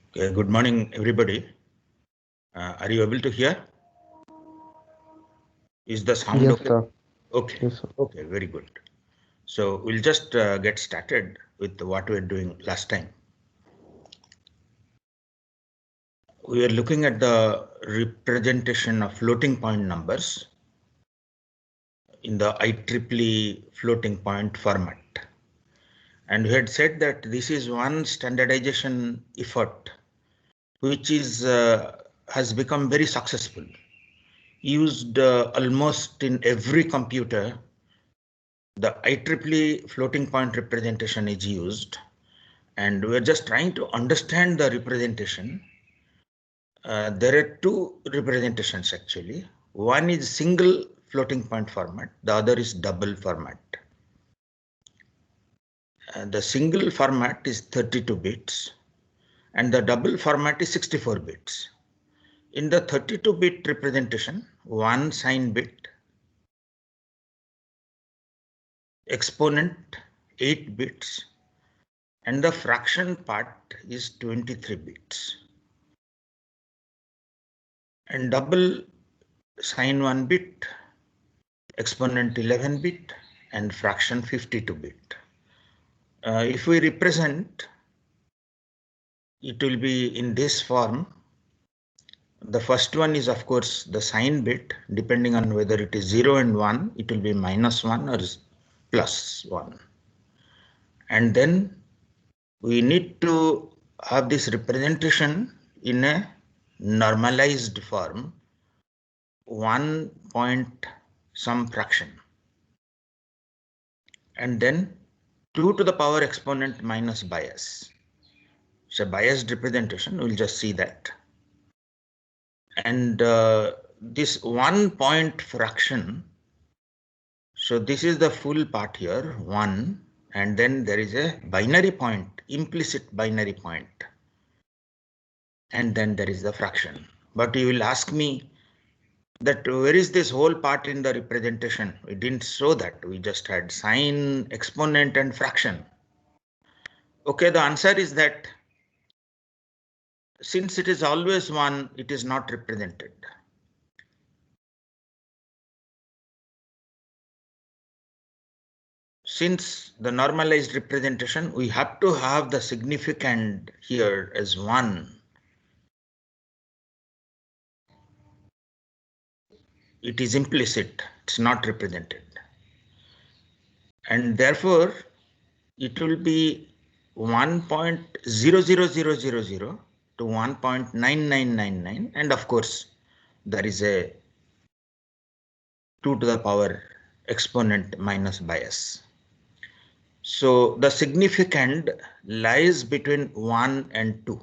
Okay, good morning, everybody. Are you able to hear? Is the sound Yes, okay? sir. Okay, Yes, sir. okay, very good. So we'll just get started with what we were doing last time. We are looking at the representation of floating point numbers in the IEEE floating point format. And we had said that this is one standardization effort which is has become very successful, used almost in every computer. The IEEE floating point representation is used, and we're just trying to understand the representation. There are two representations actually. One is single floating point format, the other is double format. The single format is 32 bits and the double format is 64 bits. In the 32-bit representation, one sign bit, exponent 8 bits, and the fraction part is 23 bits. And double sign 1 bit, exponent 11 bit, and fraction 52 bit. If we represent, it will be in this form. The first one is, of course, the sign bit. Depending on whether it is 0 and 1, it will be -1 or +1. And then we need to have this representation in a normalized form, 1 point some fraction, and then 2 to the power exponent minus bias. It's a biased representation, we'll just see that. And this 1 point fraction, so this is the full part here, 1, and then there is a binary point, implicit binary point, and then there is the fraction. But you will ask me that where is this whole part in the representation? We didn't show that, we just had sign, exponent, and fraction. Okay, the answer is that since it is always 1, it is not represented. Since the normalized representation, we have to have the significand here as 1. It is implicit, it's not represented. And therefore, it will be 1.00000 to 1.9999, and of course, there is a 2 to the power exponent minus bias. So the significand lies between 1 and 2.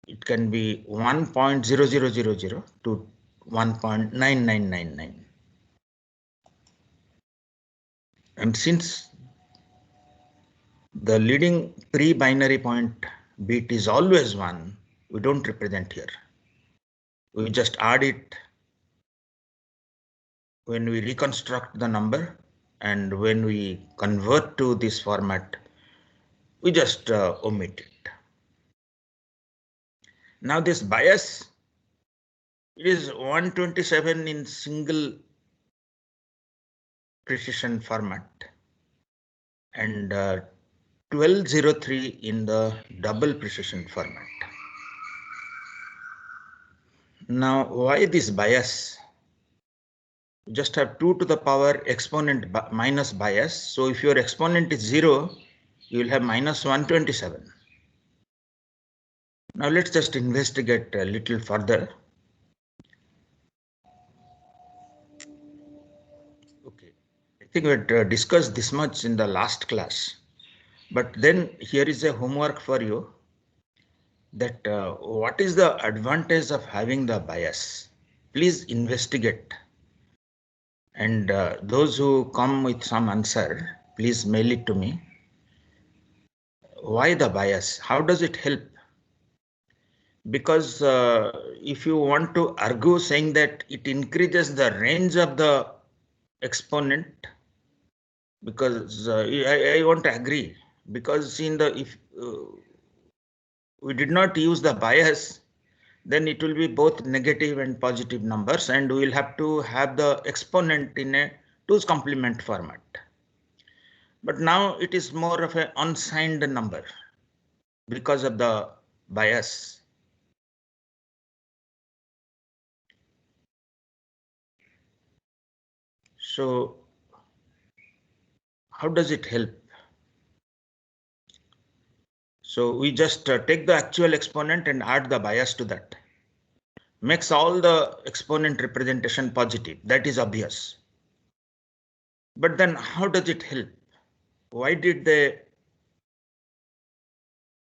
It can be 1.0000 to 1.9999. And since the leading pre-binary point bit is always 1, we don't represent here. We just add it when we reconstruct the number, and when we convert to this format, we just omit it. Now this bias, it is 127 in single precision format and 1203 in the double precision format. Now, why this bias? You just have 2 to the power exponent minus bias. So if your exponent is 0, you will have minus 127. Now let's just investigate a little further. Okay, I think we had discussed this much in the last class, but then here is a homework for you, that what is the advantage of having the bias? Please investigate. And those who come with some answer, please mail it to me. Why the bias? How does it help? Because if you want to argue saying that it increases the range of the exponent, because I want to agree, because in the we did not use the bias, then it will be both negative and positive numbers, and we will have to have the exponent in a 2's complement format. But now it is more of an unsigned number because of the bias. So how does it help? So we just take the actual exponent and add the bias to that. Makes all the exponent representation positive. That is obvious. But then how does it help? Why did they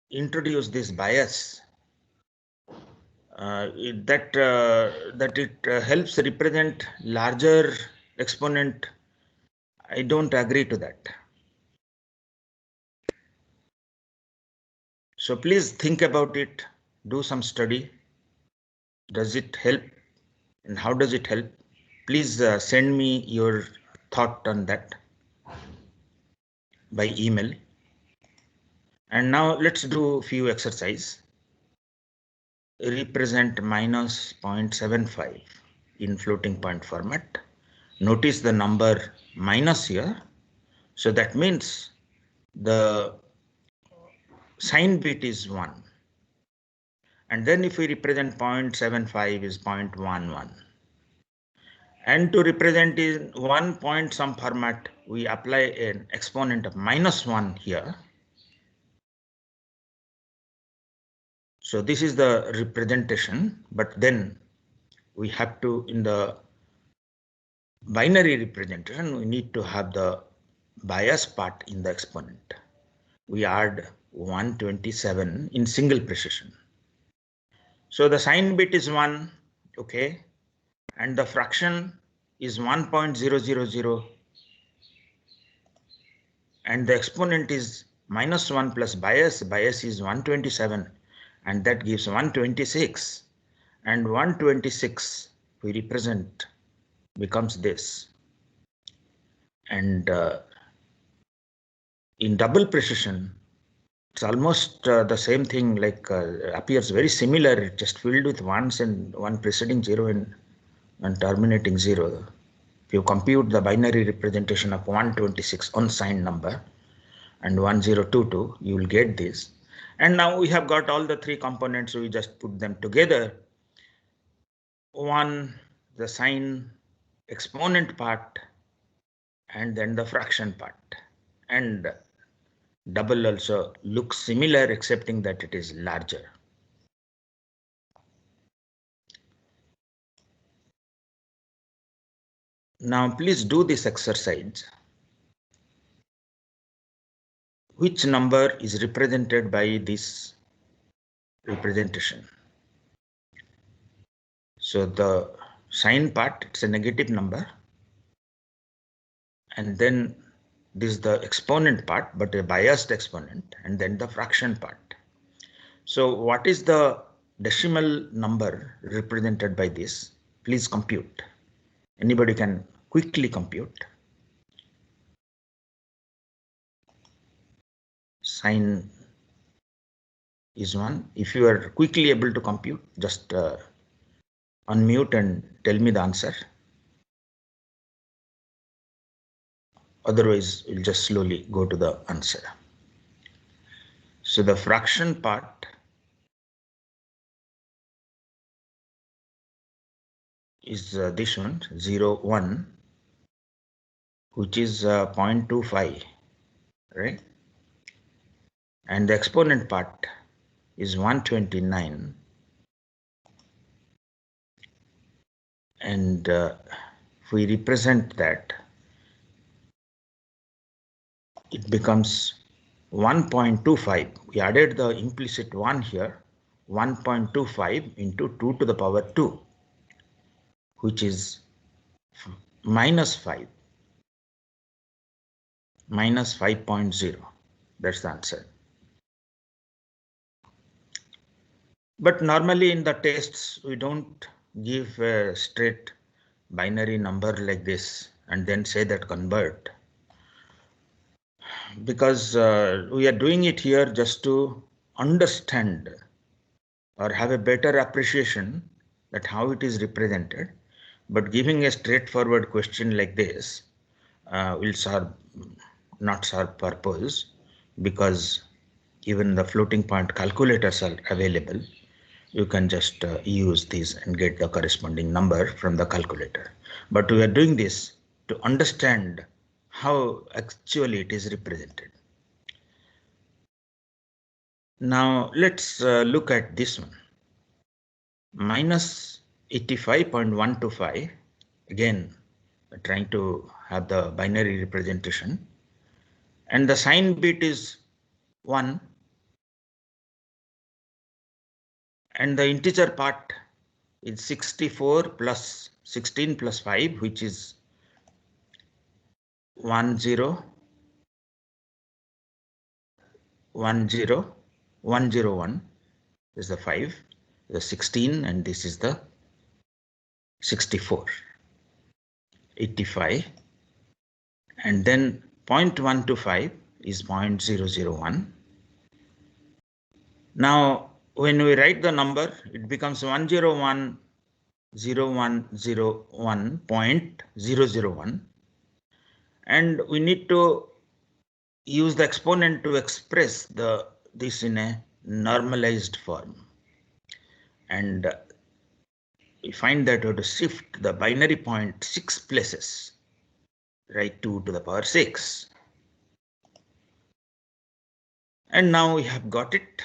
introduce this bias? That it helps represent larger exponent. I don't agree to that. So please think about it, do some study. Does it help and how does it help? Please send me your thought on that by email. And now let's do a few exercise. Represent minus 0.75 in floating point format. Notice the number minus here. So that means the sign bit is 1. And then if we represent 0.75 is 0.11. And to represent in 1 point some format, we apply an exponent of -1 here. So this is the representation, but then we have to, in the binary representation, we need to have the bias part in the exponent. We add 127 in single precision. So the sign bit is 1, okay, and the fraction is 1.000, and the exponent is -1 plus bias. Bias is 127, and that gives 126, and 126 we represent becomes this. And in double precision, it's almost the same thing, like appears very similar, just filled with ones and one preceding 0 and terminating 0. If you compute the binary representation of 126 unsigned number and 1022, you will get this. And now we have got all the three components, so we just put them together. One, the sign exponent part, and then the fraction part. And double also looks similar, excepting that it is larger. Now please do this exercise. Which number is represented by this representation? So the sign part, it's a negative number. And then this is the exponent part, but a biased exponent, and then the fraction part. So what is the decimal number represented by this? Please compute. Anybody can quickly compute. Sign is 1. If you are quickly able to compute, just unmute and tell me the answer. Otherwise, we'll just slowly go to the answer. So the fraction part is this one, 0, 1, which is 0.25, right? And the exponent part is 129. And if we represent that, it becomes 1.25. We added the implicit 1 here, 1.25 into 2 to the power 2, which is -5, -5.0. That's the answer. But normally in the tests, we don't give a straight binary number like this and then say that convert. Because we are doing it here just to understand or have a better appreciation that how it is represented. But giving a straightforward question like this will not serve purpose, because even the floating point calculators are available. You can just use these and get the corresponding number from the calculator. But we are doing this to understand how actually it is represented. Now let's look at this one. Minus 85.125. Again, trying to have the binary representation. And the sign bit is 1. And the integer part is 64 plus 16 plus 5, which is 10, 101 is the 5, the 16, and this is the 64, 85, and then 0.125 is 0.001. Now, when we write the number, it becomes 101.001, and we need to use the exponent to express this in a normalized form. And we find that we have to shift the binary point 6 places, right, 2 to the power 6. And now we have got it.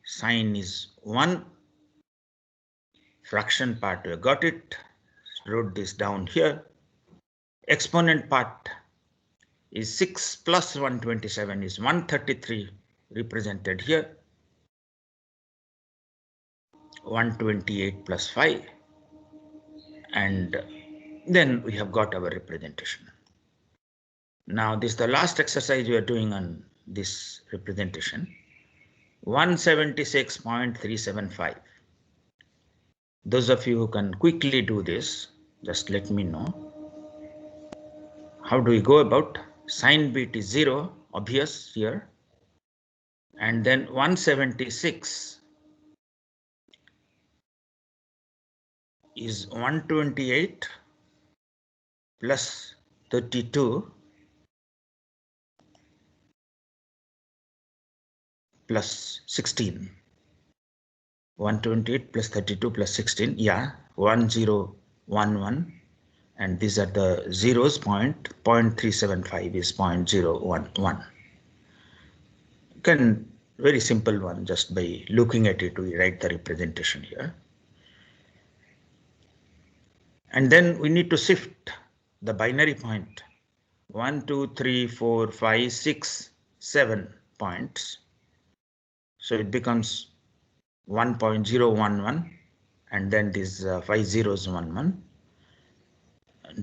Sign is 1. Fraction part, we got it. Wrote this down here. Exponent part is 6 plus 127 is 133, represented here. 128 plus 5. And then we have got our representation. Now this is the last exercise we are doing on this representation. 176.375. Those of you who can quickly do this, just let me know. How do we go about? Sign bit is 0, obvious here. And then 176 is 128 plus 32 plus 16. 128 plus 32 plus 16, yeah, 1011, and these are the zeros. 0.375 is 0.011. Can very simple one, just by looking at it we write the representation here. And then we need to shift the binary point 1, 2, 3, 4, 5, 6, 7 points. So it becomes 1.011, and then this 5 zeros 11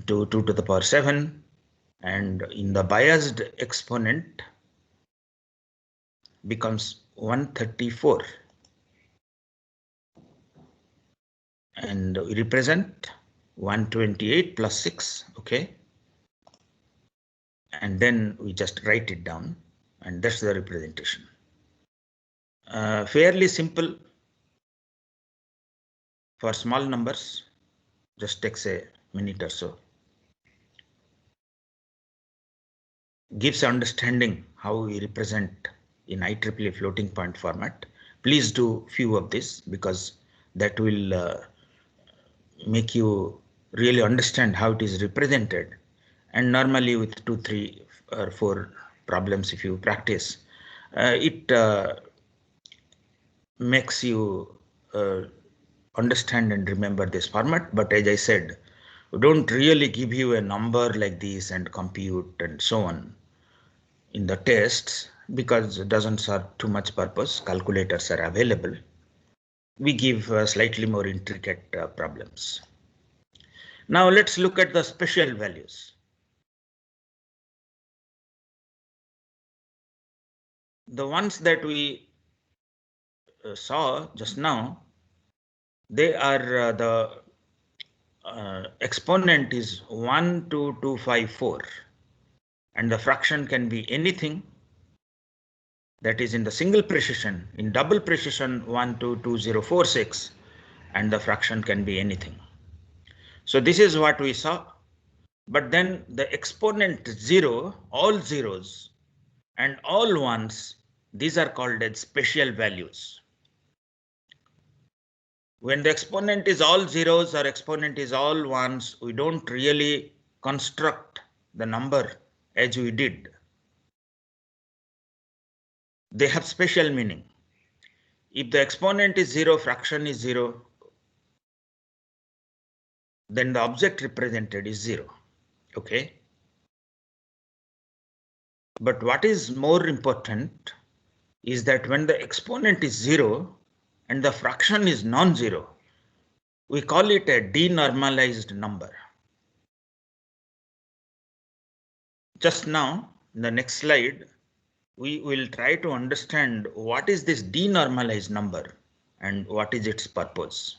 to 2 to the power 7, and in the biased exponent becomes 134, and we represent 128 plus 6, okay, and then we just write it down, and that's the representation. Fairly simple for small numbers, just takes a minute or so. Gives understanding how we represent in IEEE floating point format. Please do few of this, because that will make you really understand how it is represented. And normally with 2, 3 or 4 problems, if you practice, it makes you understand and remember this format. But as I said, we don't really give you a number like this and compute and so on in the tests, because it doesn't serve too much purpose. Calculators are available. We give slightly more intricate problems. Now let's look at the special values. The ones that we saw just now, they are the exponent is 12254, and the fraction can be anything that is in the single precision. In double precision 122046, and the fraction can be anything. So this is what we saw. But then the exponent 0, all zeros and all ones, these are called as special values. When the exponent is all zeros or exponent is all ones, we don't really construct the number as we did. They have special meaning. If the exponent is 0, fraction is 0, then the object represented is 0. Okay. But what is more important is that when the exponent is 0 and the fraction is non-zero, we call it a denormalized number. Just now, in the next slide, we will try to understand what is this denormalized number and what is its purpose.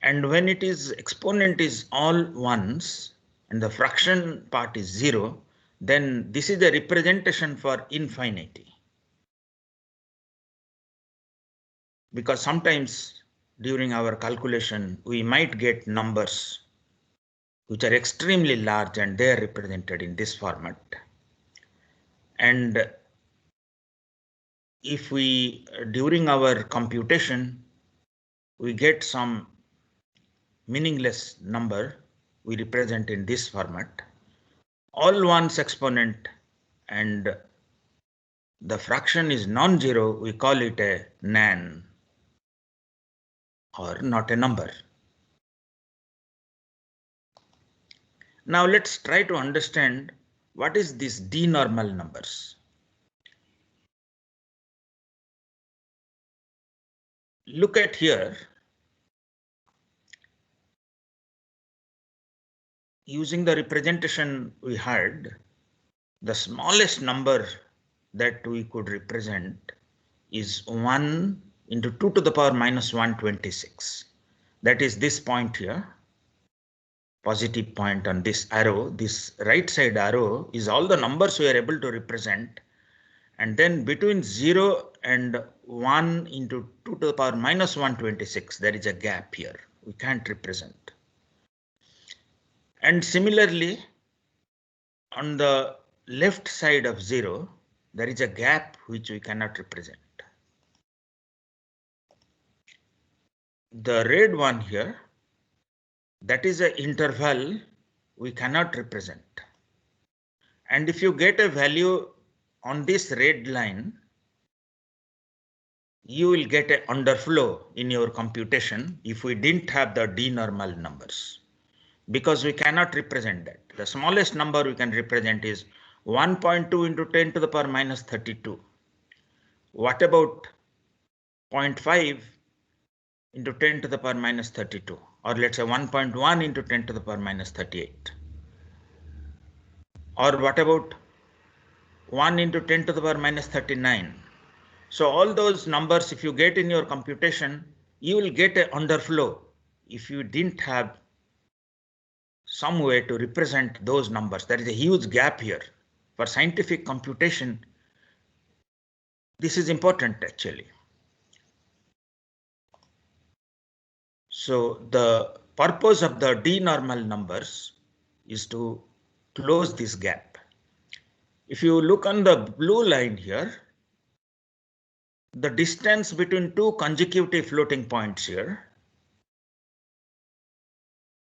And when it is exponent is all ones and the fraction part is 0, then this is a representation for infinity. Because sometimes during our calculation, we might get numbers which are extremely large and they are represented in this format. And if we, during our computation, we get some meaningless number, we represent in this format. All ones exponent and the fraction is non-zero, we call it a nan, or not a number. Now let's try to understand what is this denormal numbers. Look at here. Using the representation we had, the smallest number that we could represent is 1 into 2 to the power minus 126. That is this point here. Positive point on this arrow, this right side arrow is all the numbers we are able to represent. And then between 0 and 1 into 2 to the power minus 126, there is a gap here. We can't represent. And similarly, on the left side of 0, there is a gap which we cannot represent. The red one here, that is an interval we cannot represent. And if you get a value on this red line, you will get an underflow in your computation if we didn't have the denormal numbers, because we cannot represent that. The smallest number we can represent is 1.2 into 10 to the power minus 32. What about 0.5 into 10 to the power minus 32? Or let's say 1.1 into 10 to the power minus 38. Or what about 1 into 10 to the power minus 39? So all those numbers, if you get in your computation, you will get an underflow if you didn't have some way to represent those numbers. There is a huge gap here. For scientific computation, this is important actually. So the purpose of the denormal numbers is to close this gap. If you look on the blue line here, the distance between two consecutive floating points here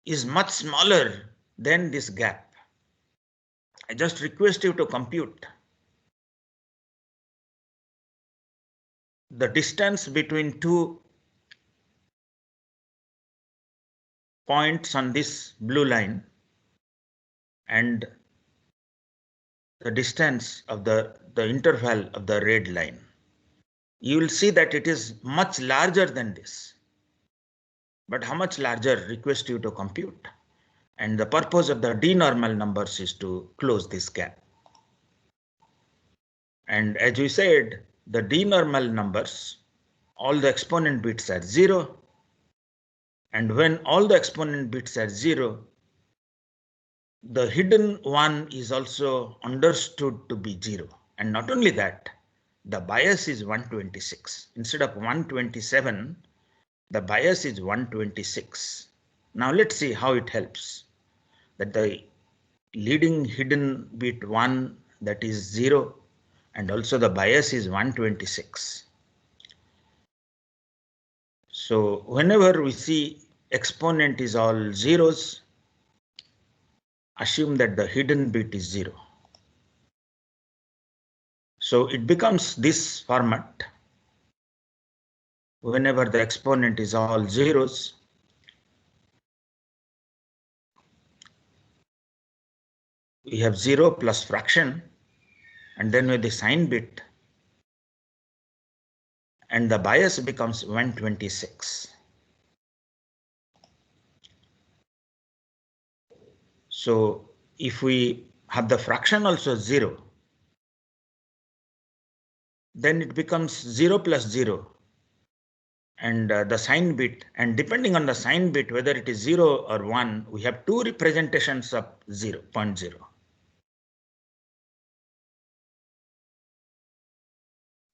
is much smaller than this gap. I just request you to compute the distance between two points on this blue line and the distance of the interval of the red line. You will see that it is much larger than this. But how much larger? Request you to compute. And the purpose of the denormal numbers is to close this gap. And as we said, the denormal numbers, all the exponent bits are 0. And when all the exponent bits are 0, the hidden one is also understood to be 0. And not only that, the bias is 126. Instead of 127, the bias is 126. Now let's see how it helps. That the leading hidden bit 1, that is 0, and also the bias is 126. So whenever we see exponent is all zeros, assume that the hidden bit is 0. So it becomes this format. Whenever the exponent is all zeros, we have 0 plus fraction, and then with the sign bit, and the bias becomes 126. So if we have the fraction also 0, then it becomes 0 plus 0, and the sign bit, and depending on the sign bit, whether it is 0 or 1, we have two representations of 0.0.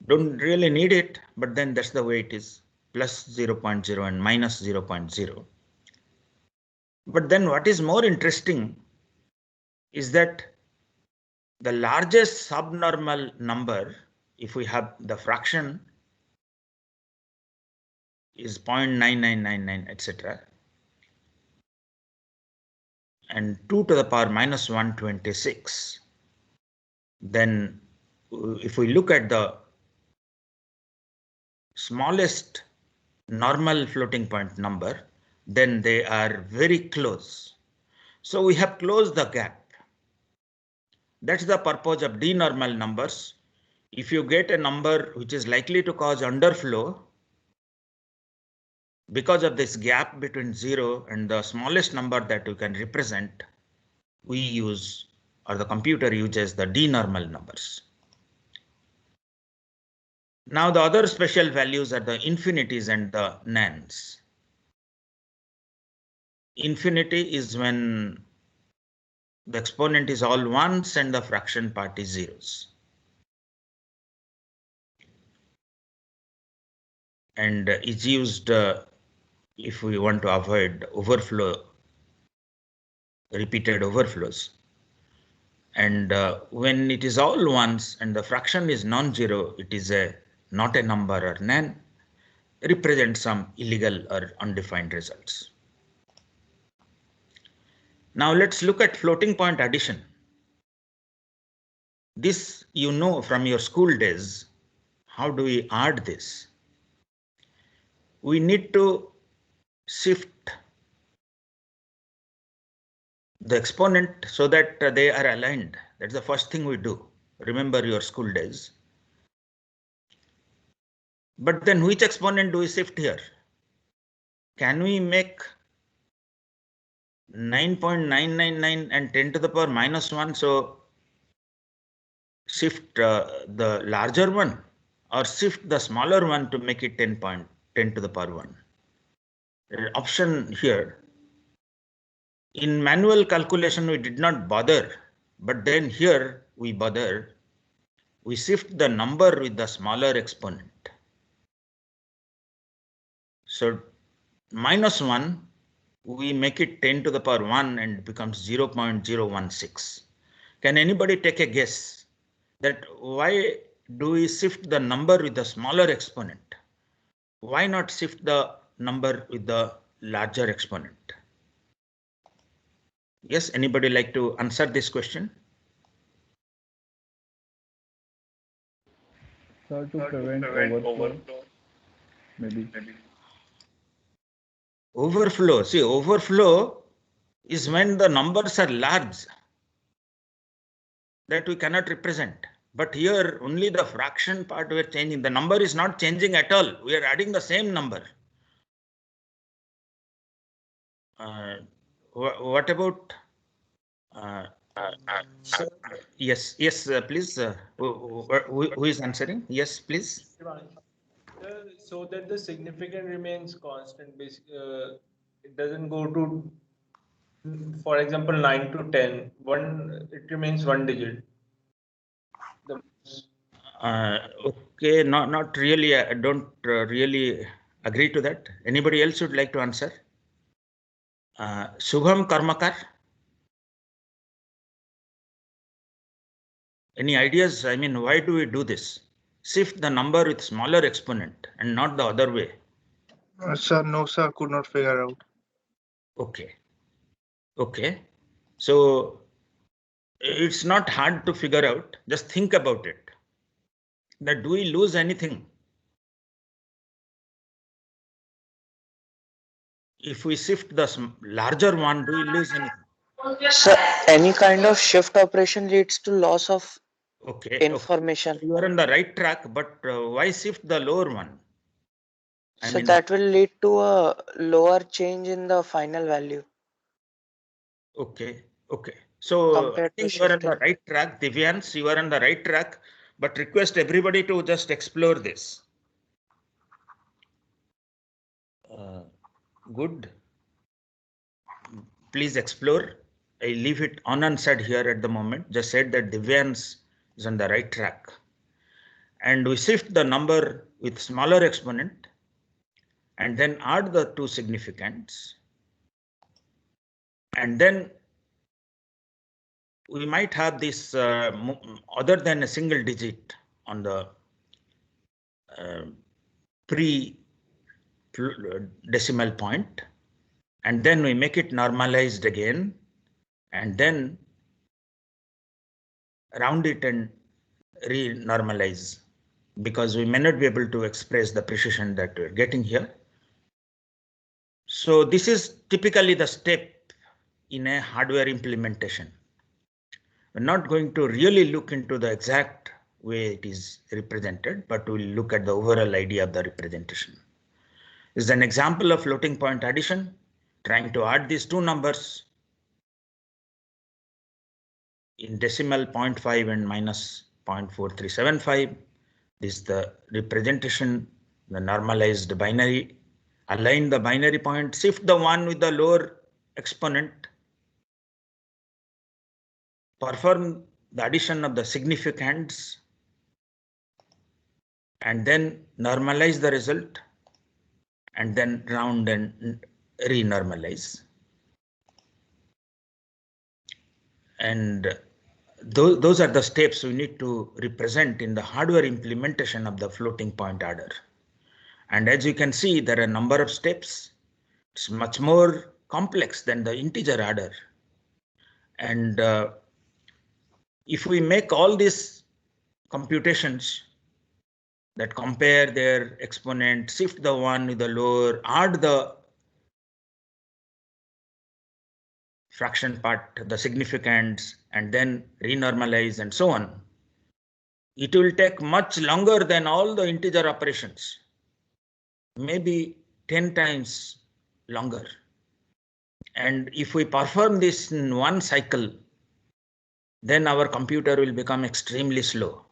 Don't really need it, but then that's the way it is, plus 0.0 and minus 0.0. But then what is more interesting is that the largest subnormal number, if we have the fraction, is 0.9999, etc. and 2 to the power minus 126. Then if we look at the smallest normal floating point number, then they are very close. So we have closed the gap. That's the purpose of d-normal numbers. If you get a number which is likely to cause underflow, because of this gap between 0 and the smallest number that you can represent, we use, or the computer uses, the d-normal numbers. Now the other special values are the infinities and the nans. Infinity is when the exponent is all ones and the fraction part is zeros. And is used if we want to avoid overflow, repeated overflows. And when it is all ones and the fraction is non-zero, it is not a number or nan, represents some illegal or undefined results. Now let's look at floating point addition. This you know from your school days. How do we add this? We need to shift the exponent so that they are aligned. That's the first thing we do. Remember your school days. But then which exponent do we shift here? Can we make 9.999 and 10 to the power minus 1? So shift the larger one, or shift the smaller one to make it 10 to the power 1. Option here. In manual calculation, we did not bother, but then here we bother. We shift the number with the smaller exponent. So minus 1, we make it 10 to the power 1 and it becomes 0.016. Can anybody take a guess that why do we shift the number with the smaller exponent? Why not shift the number with the larger exponent? Yes, anybody like to answer this question? Sir, to prevent overflow, maybe. Overflow. See, overflow is when the numbers are large that we cannot represent. But here only the fraction part we are changing. The number is not changing at all. We are adding the same number. What about? Yes, please. Who is answering? Yes, please. So that the significant remains constant. It doesn't go to, for example, 9 to 10. It remains one digit. Okay, not really. I don't really agree to that. Anybody else would like to answer? Shubham Karmakar. Any ideas? I mean, why do we do this? Shift the number with smaller exponent and not the other way. Sir, no, sir, could not figure out. Okay. Okay. So it's not hard to figure out. Just think about it. That do we lose anything? If we shift the larger one, do we lose anything? So any kind of shift operation leads to loss of Okay. information. Okay. You are on the right track, but why shift the lower one? So that will lead to a lower change in the final value. Okay. Okay. So I Compared to think you are on the shifting. right track, Divyans. You are on the right track, but request everybody to just explore this. Good. Please explore. I leave it unanswered here at the moment. Just said that Divyans is on the right track. And we shift the number with smaller exponent and then add the two significants. And then we might have this other than a single digit on the pre-decimal point. And then we make it normalized again and then round it and re-normalize, because we may not be able to express the precision that we're getting here. So this is typically the step in a hardware implementation. We're not going to really look into the exact way it is represented, but we'll look at the overall idea of the representation. This is an example of floating point addition, trying to add these two numbers in decimal 0.5 and minus 0.4375. This is the representation, the normalized binary. Align the binary point, shift the one with the lower exponent, perform the addition of the significants, and then normalize the result, and then round and re-normalize. And those are the steps we need to represent in the hardware implementation of the floating point adder. And as you can see, there are a number of steps. It's much more complex than the integer adder. And if we make all these computations that compare their exponent, shift the one with the lower, add the fraction part, the significants, and then renormalize and so on, it will take much longer than all the integer operations, maybe 10 times longer. And if we perform this in one cycle, then our computer will become extremely slow.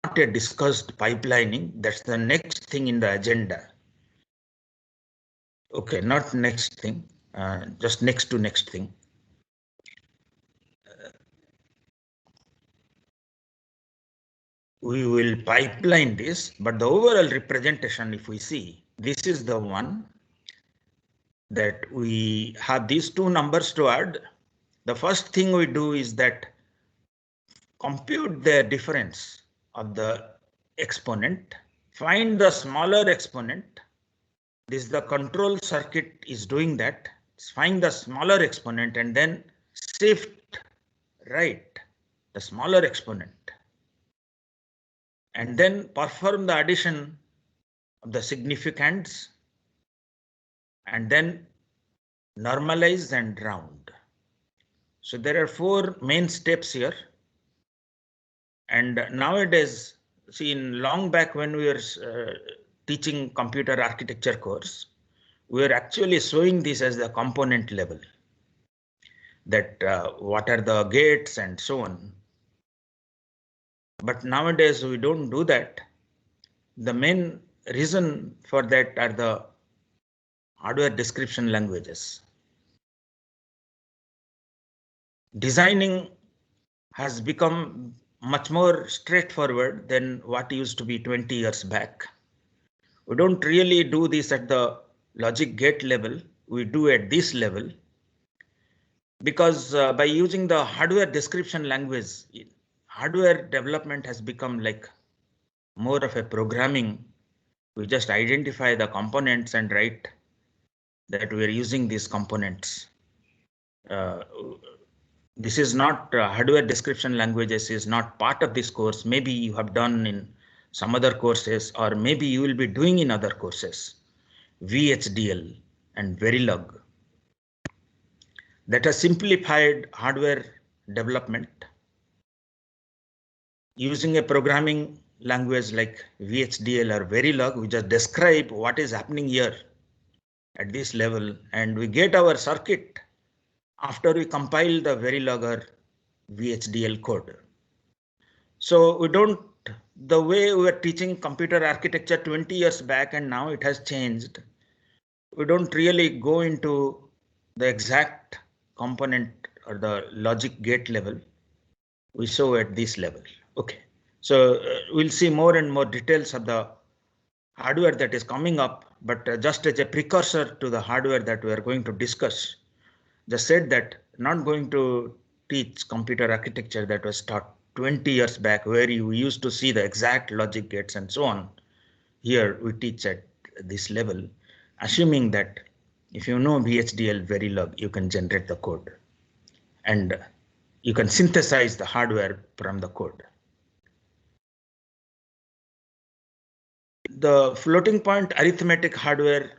Not yet discussed pipelining. That's the next thing in the agenda. Okay, not next thing, just next to next thing. We will pipeline this, but the overall representation, if we see, this is the one that we have these two numbers to add. The first thing we do is that compute the difference of the exponent, find the smaller exponent. This is the control circuit is doing that. Find the smaller exponent and then shift right the smaller exponent. And then perform the addition of the significants and then normalize and round. So there are four main steps here. And nowadays, see, in long back when we were teaching computer architecture course, we are actually showing this as the component level, that what are the gates and so on. But nowadays we don't do that. The main reason for that are the hardware description languages. designing has become much more straightforward than what used to be 20 years back. We don't really do this at the logic gate level. We do at this level because by using the hardware description language, hardware development has become like more of a programming. We just identify the components and write that we are using these components. This is not hardware description languages is not part of this course. Maybe you have done in some other courses, or maybe you will be doing in other courses. VHDL and Verilog that has simplified hardware development using a programming language like VHDL or Verilog. We just describe what is happening here at this level, and we get our circuit after we compile the Verilog or VHDL code. So we don't, the way we were teaching computer architecture 20 years back and now it has changed. We don't really go into the exact component or the logic gate level. We show at this level. Okay, so we'll see more and more details of the hardware that is coming up, but just as a precursor to the hardware that we are going to discuss, just said that not going to teach computer architecture that was taught 20 years back, where you used to see the exact logic gates and so on. Here we teach at this level, assuming that if you know VHDL Verilog, you can generate the code and you can synthesize the hardware from the code. The floating point arithmetic hardware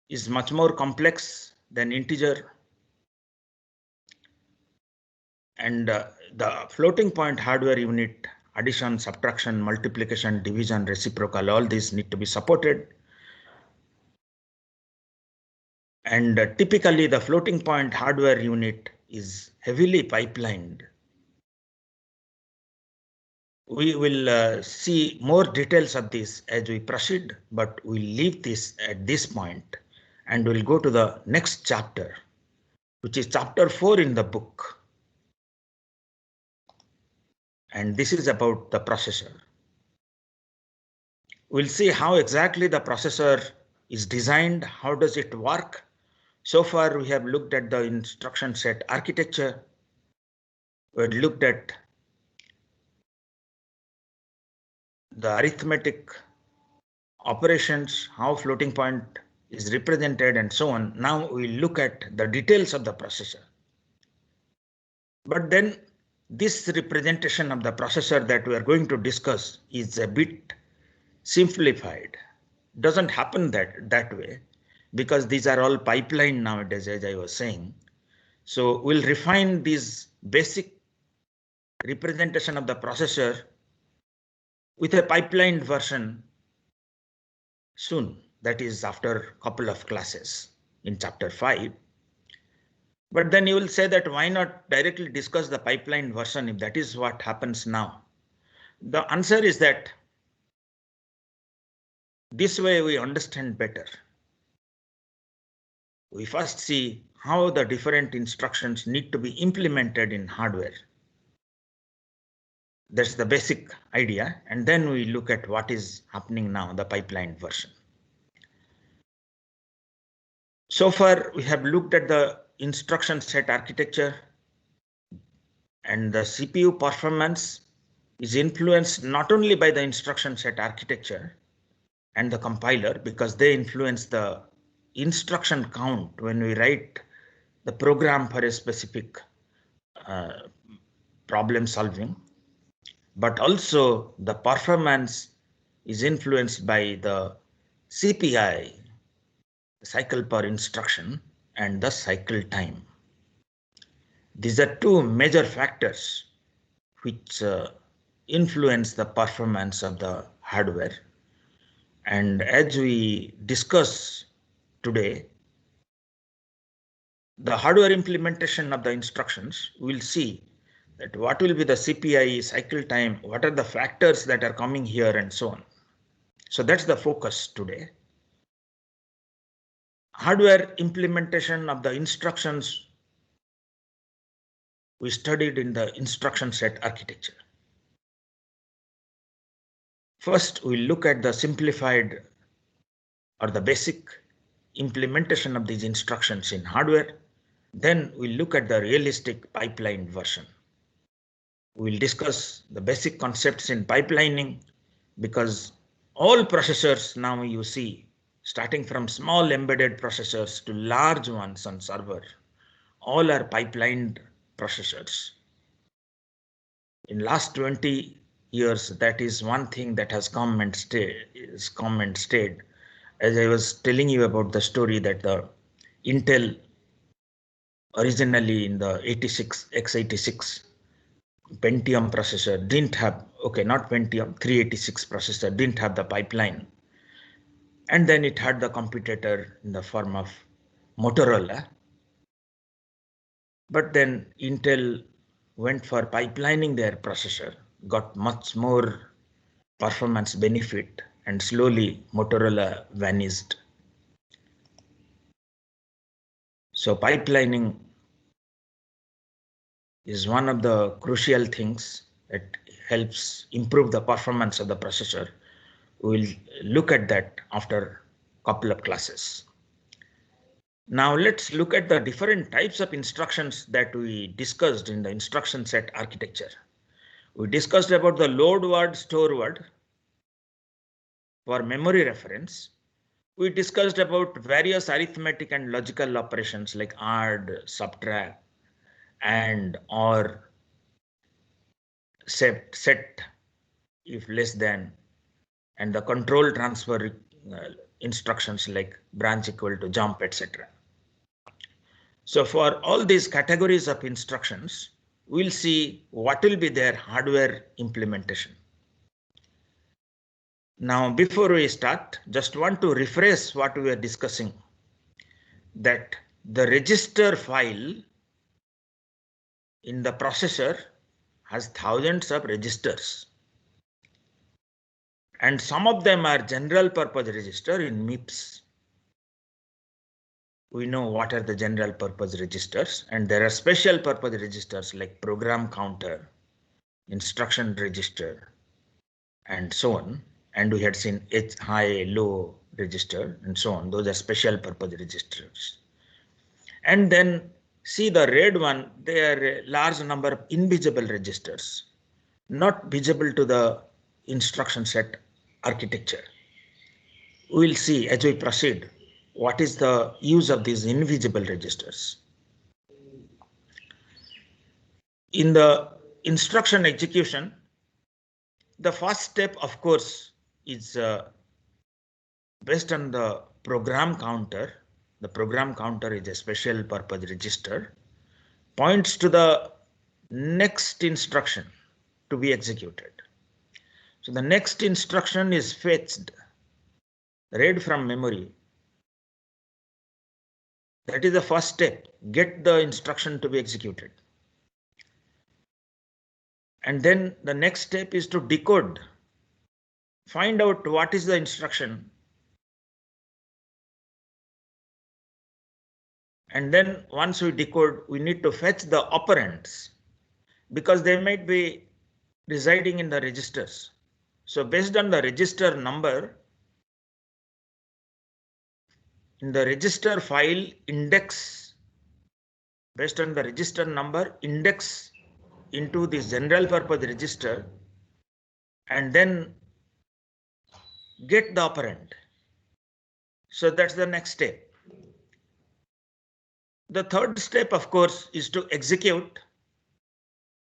is much more complex than integer. And the floating point hardware unit, addition, subtraction, multiplication, division, reciprocal, all these need to be supported. And typically the floating point hardware unit is heavily pipelined. We will see more details of this as we proceed, but we'll leave this at this point and we'll go to the next chapter, which is chapter 4 in the book. And this is about the processor. We'll see how exactly the processor is designed, how does it work. So far we have looked at the instruction set architecture. We looked at the arithmetic operations, how floating point is represented and so on. Now we look at the details of the processor. But then this representation of the processor that we are going to discuss is a bit simplified. Doesn't happen that way because these are all pipeline nowadays, as I was saying. So we'll refine this basic representation of the processor with a pipelined version soon. That is after a couple of classes in chapter 5. But then you will say that why not directly discuss the pipeline version if that is what happens now? The answer is that this way we understand better. We first see how the different instructions need to be implemented in hardware. That's the basic idea. And then we look at what is happening now, the pipeline version. So far, we have looked at the instruction set architecture, and the CPU performance is influenced not only by the instruction set architecture and the compiler, because they influence the instruction count when we write the program for a specific problem solving, but also the performance is influenced by the CPI, cycle per instruction, and the cycle time. These are two major factors which influence the performance of the hardware. And as we discuss today, the hardware implementation of the instructions, we'll see that what will be the CPI, cycle time, what are the factors that are coming here and so on. So that's the focus today. Hardware implementation of the instructions we studied in the instruction set architecture. First, we look at the simplified or the basic implementation of these instructions in hardware. Then we look at the realistic pipeline version. We'll discuss the basic concepts in pipelining, because all processors now you see, starting from small embedded processors to large ones on server, all are pipelined processors. In last 20 years, that is one thing that has come and stayed. As I was telling you about the story that the Intel originally in the x86 Pentium processor didn't have, okay, not Pentium, 386 processor didn't have the pipeline. And then it had the competitor in the form of Motorola. But then Intel went for pipelining their processor, got much more performance benefit, and slowly Motorola vanished. So pipelining is one of the crucial things that helps improve the performance of the processor. We'll look at that after a couple of classes. Now let's look at the different types of instructions that we discussed in the instruction set architecture. We discussed about the load word, store word for memory reference. We discussed about various arithmetic and logical operations like add, subtract, and or set if less than, and the control transfer instructions like branch equal to jump, etc. So for all these categories of instructions, we'll see what will be their hardware implementation. Now, before we start, just want to rephrase what we were discussing, that the register file in the processor has thousands of registers. And some of them are general purpose register in MIPS. We know what are the general purpose registers, and there are special purpose registers like program counter, instruction register, and so on. And we had seen high, low register and so on. Those are special purpose registers. And then see the red one, they are a large number of invisible registers, not visible to the instruction set architecture. We will see as we proceed what is the use of these invisible registers. In the instruction execution, the first step, of course, is based on the program counter. The program counter is a special purpose register, points to the next instruction to be executed. So the next instruction is fetched, read from memory. That is the first step, get the instruction to be executed. And then the next step is to decode, find out what is the instruction. And then once we decode, we need to fetch the operands because they might be residing in the registers. So based on the register number, in the register file index, based on the register number, index into this general purpose register and then get the operand. So that's the next step. The third step, of course, is to execute,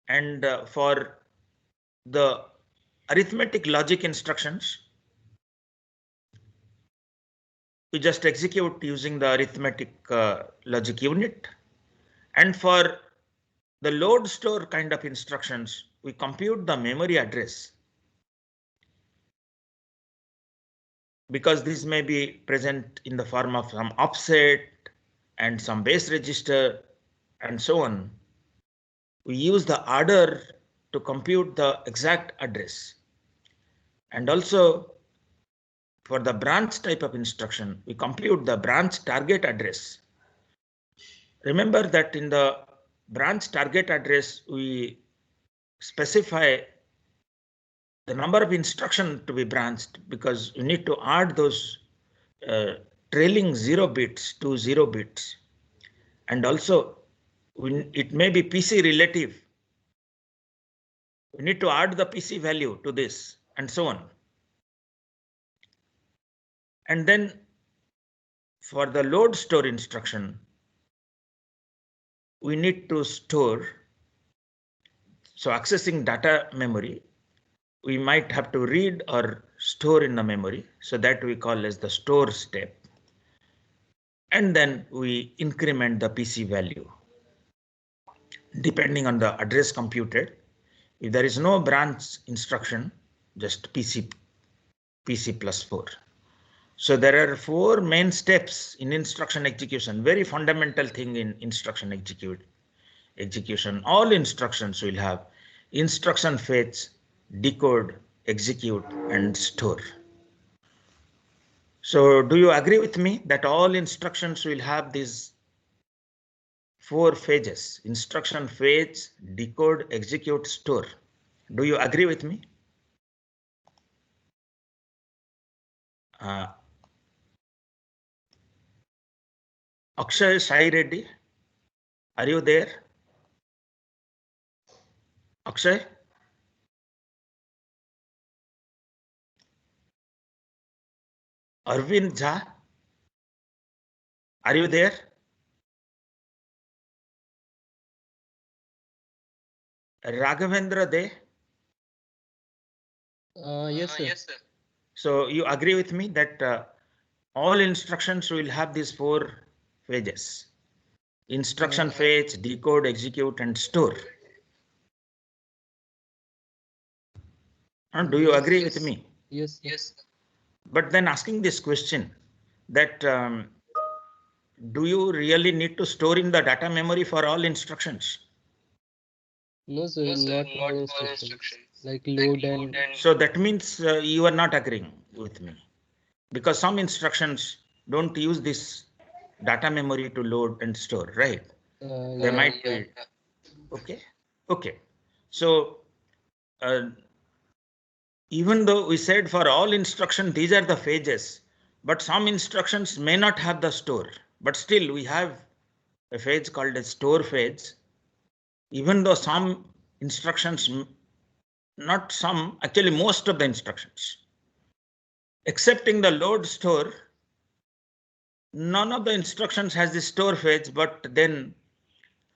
and for the arithmetic logic instructions, we just execute using the arithmetic logic unit. And for the load store kind of instructions, we compute the memory address, because this may be present in the form of some offset and some base register and so on. We use the adder to compute the exact address. And also for the branch type of instruction, we compute the branch target address. Remember that in the branch target address, we specify the number of instruction to be branched, because you need to add those trailing 0 bits to 0 bits. And also, it may be PC relative. We need to add the PC value to this, and so on. And then for the load store instruction, we need to store. So accessing data memory, we might have to read or store in the memory. So that we call as the store step. And then we increment the PC value depending on the address computed. If there is no branch instruction, just PC plus 4. So there are 4 main steps in instruction execution, very fundamental thing in instruction execution. All instructions will have instruction fetch, decode, execute, and store. So do you agree with me that all instructions will have these 4 phases: instruction fetch, decode, execute, store? Do you agree with me? Akshay Sai Reddy, are you there? Akshay? Arvind Jha, are you there? Raghavendra De? Yes, sir. Yes, sir. So you agree with me that all instructions will have these 4 phases: instruction fetch, decode, execute, and store. And do you agree with me? Yes. Yes. But then asking this question that do you really need to store in the data memory for all instructions? No, sir, not all instructions. Like load and. So that means you are not agreeing with me, because some instructions don't use this data memory to load and store, right? They Yeah. might be. Okay. Okay. So even though we said for all instructions, these are the phases, but some instructions may not have the store, but still we have a phase called a store phase. Even though some instructions, not some, actually most of the instructions, excepting the load store, none of the instructions has the store phase, but then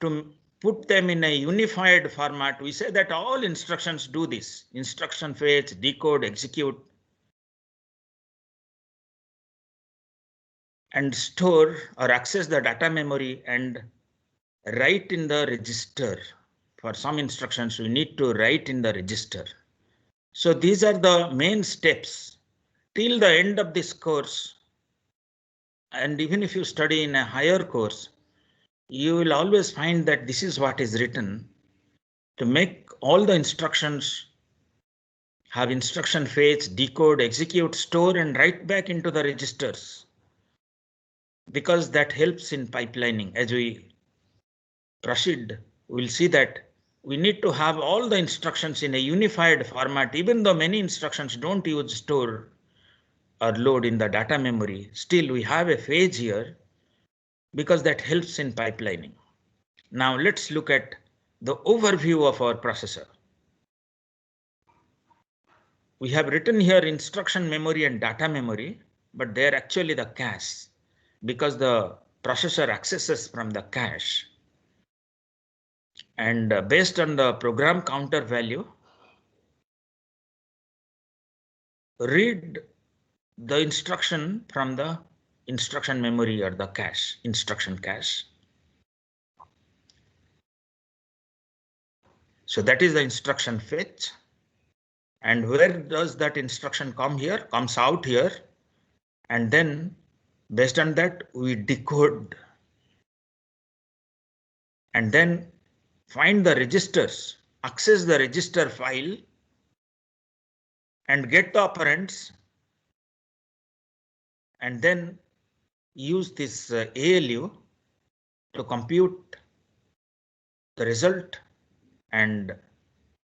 to put them in a unified format, we say that all instructions do this: instruction fetch, decode, execute, and store or access the data memory and write in the register. For some instructions, we need to write in the register. So these are the main steps till the end of this course. And even if you study in a higher course, you will always find that this is what is written to make all the instructions have instruction fetch, decode, execute, store, and write back into the registers, because that helps in pipelining. As we proceed, we'll see that we need to have all the instructions in a unified format. Even though many instructions don't use store or load in the data memory, still we have a phase here because that helps in pipelining. Now let's look at the overview of our processor. We have written here instruction memory and data memory, but they are actually the cache, because the processor accesses from the cache. And based on the program counter value, read the instruction from the instruction memory or the cache, instruction cache. So that is the instruction fetch. And where does that instruction come here? Comes out here. And then based on that, we decode. And then find the registers, access the register file, and get the operands. And then use this ALU to compute the result, and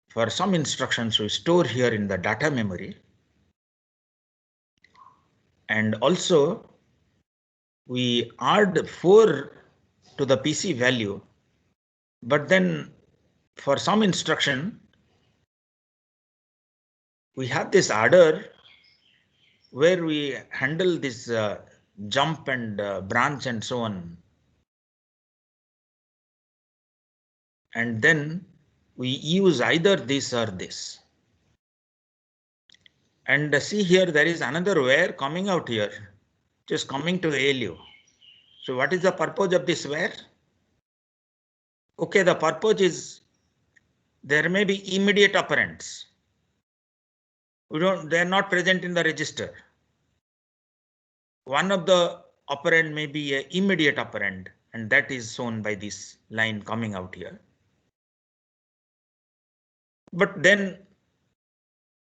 for some instructions we store here in the data memory, and also we add 4 to the PC value, but then for some instruction we have this adder where we handle this jump and branch and so on. And then we use either this or this. And see here, there is another where coming out here, just coming to ALU. So what is the purpose of this where? Okay, the purpose is there may be immediate operands. They are not present in the register. One of the operand may be an immediate operand, and that is shown by this line coming out here. But then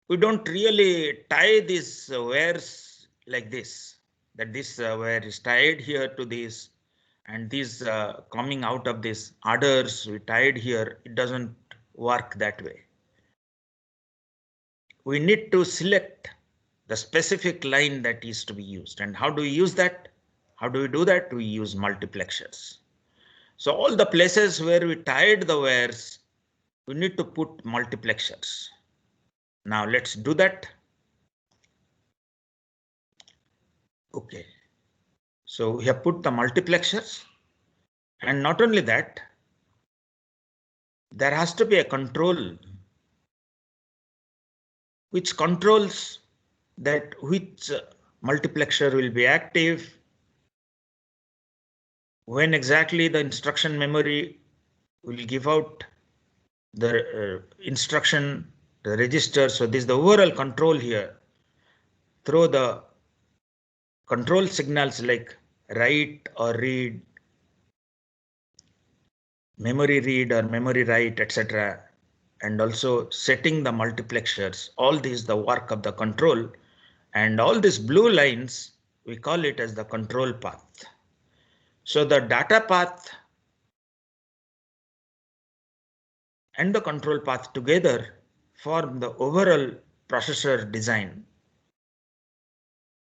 we don't really tie these wires like this, that this wire is tied here to this, and these coming out of this adders we tied here. It doesn't work that way. We need to select the specific line that is to be used. And how do we use that? How do we do that? We use multiplexers. So all the places where we tied the wires, we need to put multiplexers. Now let's do that. Okay. So we have put the multiplexers, and not only that, there has to be a control which controls that which multiplexer will be active, when exactly the instruction memory will give out the instruction, the register. So this is the overall control here through the control signals like write or read, memory read or memory write, etc. And also setting the multiplexers. All this is the work of the control, and all these blue lines, we call it as the control path. So the data path and the control path together form the overall processor design.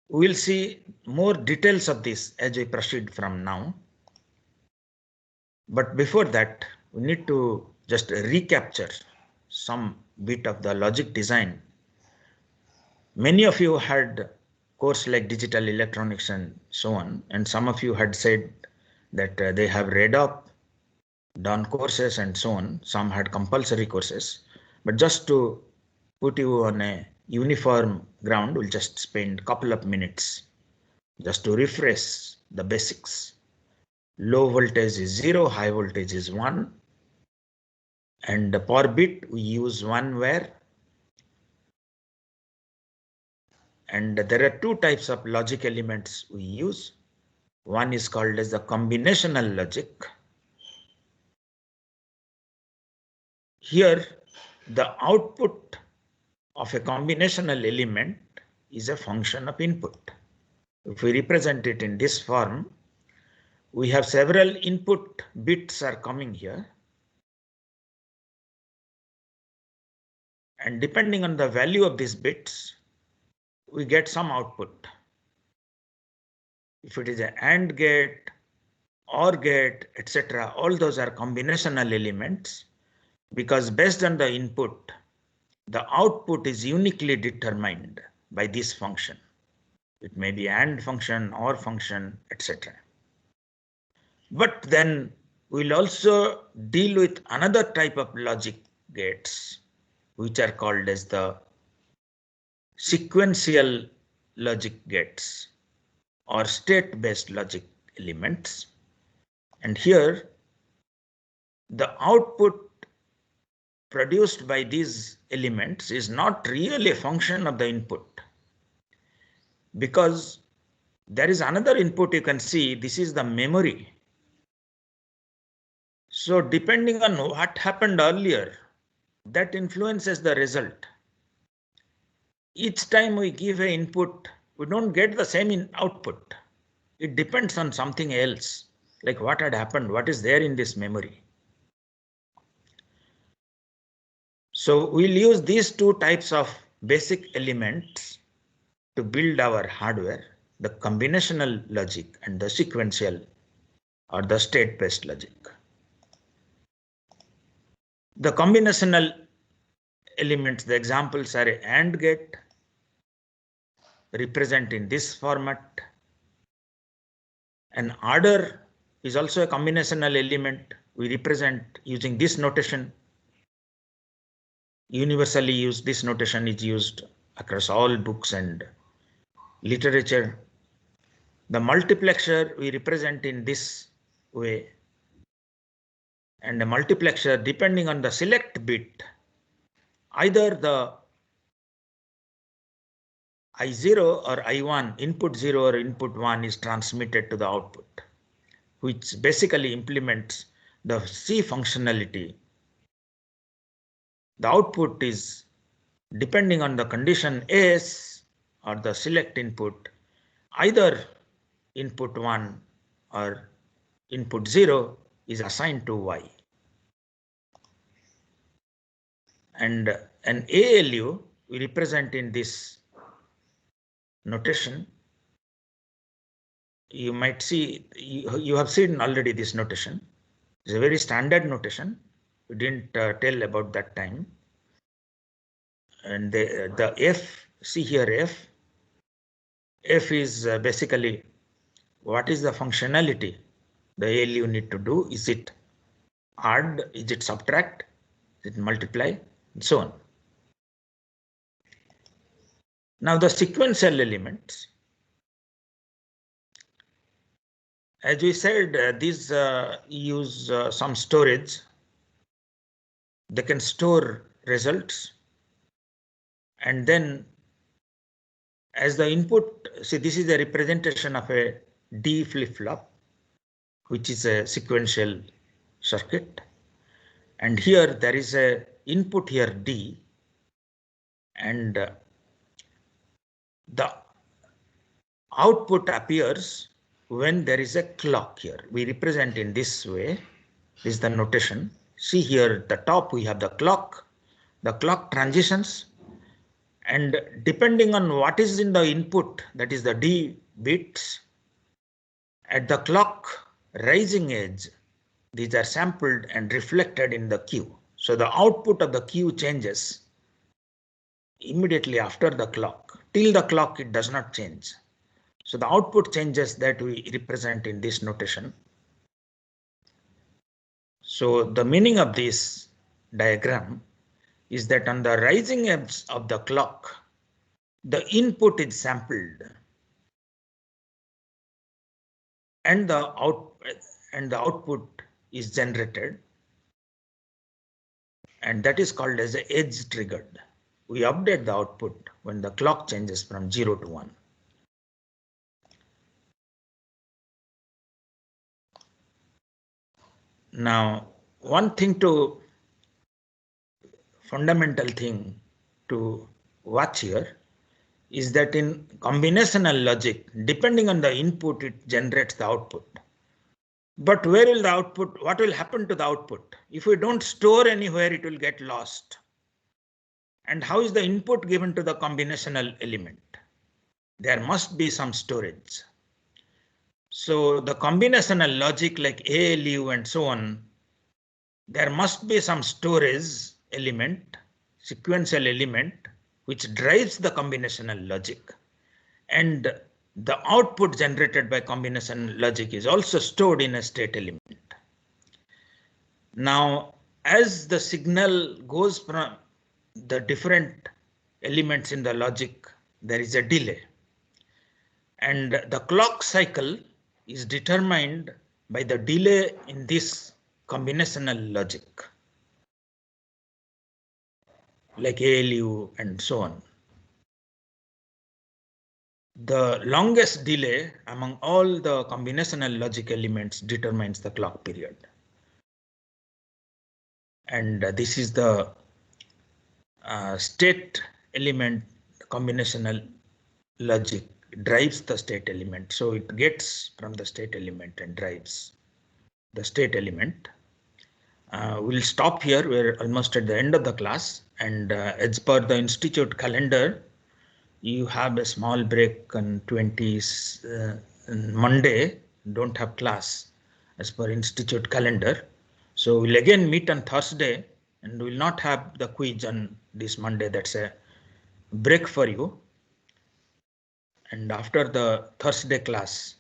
We will see more details of this as we proceed from now. But before that, we need to just recapture some bit of the logic design. Many of you had course like digital electronics and so on, and some of you had said that they have read up, done courses and so on. Some had compulsory courses, but just to put you on a uniform ground, we'll just spend a couple of minutes just to refresh the basics. Low voltage is 0, high voltage is 1, and per bit we use 1 wire. And there are 2 types of logic elements we use. One is called as the combinational logic. Here, the output of a combinational element is a function of input. If we represent it in this form, we have several input bits are coming here. And depending on the value of these bits, we get some output. If it is an AND gate, OR gate, etc., all those are combinational elements, because based on the input, the output is uniquely determined by this function. It may be AND function, OR function, etc. But then we'll also deal with another type of logic gates, which are called as the sequential logic gates or state-based logic elements. And here, the output produced by these elements is not really a function of the input, because there is another input you can see. This is the memory. So depending on what happened earlier, that influences the result. Each time we give an input, we don't get the same output. It depends on something else, like what had happened, what is there in this memory. So we'll use these two types of basic elements to build our hardware, the combinational logic and the sequential or the state-based logic. The combinational elements, the examples are a AND gate, represent in this format. An adder is also a combinational element. We represent using this notation. Universally used, this notation is used across all books and literature. The multiplexer we represent in this way. And the multiplexer, depending on the select bit, either the I0 or I1, input 0 or input 1 is transmitted to the output, which basically implements the C functionality. The output is depending on the condition S or the select input, either input 1 or input 0 is assigned to Y. And an ALU we represent in this notation. You might see, you have seen already this notation. It's a very standard notation. We didn't tell about that time. And the F, see here F. F is basically what is the functionality the ALU need to do. Is it add? Is it subtract? Is it multiply? And so on. Now the sequential elements. As we said, these use some storage. They can store results. And then as the input, see this is a representation of a D flip-flop, which is a sequential circuit. And here there is a input here D, and the output appears when there is a clock here. We represent in this way. This is the notation. See here at the top we have the clock transitions, and depending on what is in the input, that is the D bits, at the clock rising edge, these are sampled and reflected in the Q. So the output of the Q changes immediately after the clock. Till the clock it does not change. So the output changes that we represent in this notation. So the meaning of this diagram is that on the rising edge of the clock, the input is sampled and the output is generated, and that is called as a edge triggered. We update the output when the clock changes from 0 to 1. Now, fundamental thing to watch here is that in combinational logic, depending on the input, it generates the output. But where will the output, what will happen to the output? If we don't store anywhere, it will get lost. And how is the input given to the combinational element? There must be some storage. So the combinational logic like ALU and so on, there must be some storage element, sequential element, which drives the combinational logic. And the output generated by combinational logic is also stored in a state element. Now, as the signal goes from the different elements in the logic, there is a delay. And the clock cycle is determined by the delay in this combinational logic, like ALU and so on. The longest delay among all the combinational logic elements determines the clock period. And this is the state element. Combinational logic drives the state element. So it gets from the state element and drives the state element. We'll stop here. We're almost at the end of the class. And as per the institute calendar, you have a small break on 20th Monday, don't have class as per institute calendar. So we'll again meet on Thursday and we'll not have the quiz on this Monday. That's a break for you. And after the Thursday class,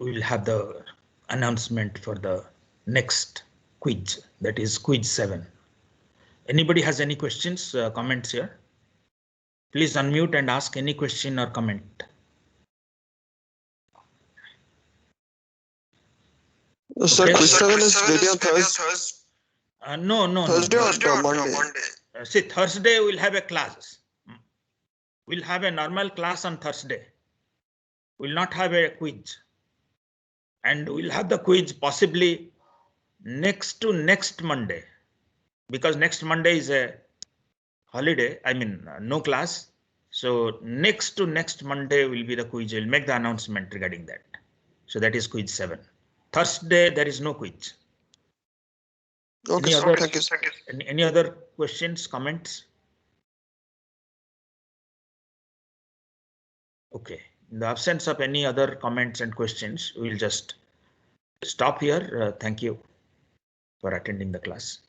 we will have the announcement for the next quiz, that is quiz 7. Anybody has any questions, comments here? Please unmute and ask any question or comment. Sir, Okay. quiz 7 is maybe on Thursday. No. Thursday or Monday? See, Thursday we'll have a class. We'll have a normal class on Thursday. We'll not have a quiz. And we'll have the quiz possibly next to next Monday, because next Monday is a holiday. I mean, no class. So next to next Monday will be the quiz. We'll make the announcement regarding that. So that is quiz 7. Thursday, there is no quiz. Okay, sir. Thank you. Any other questions, comments? Okay. In the absence of any other comments and questions, we'll just stop here. Thank you for attending the class.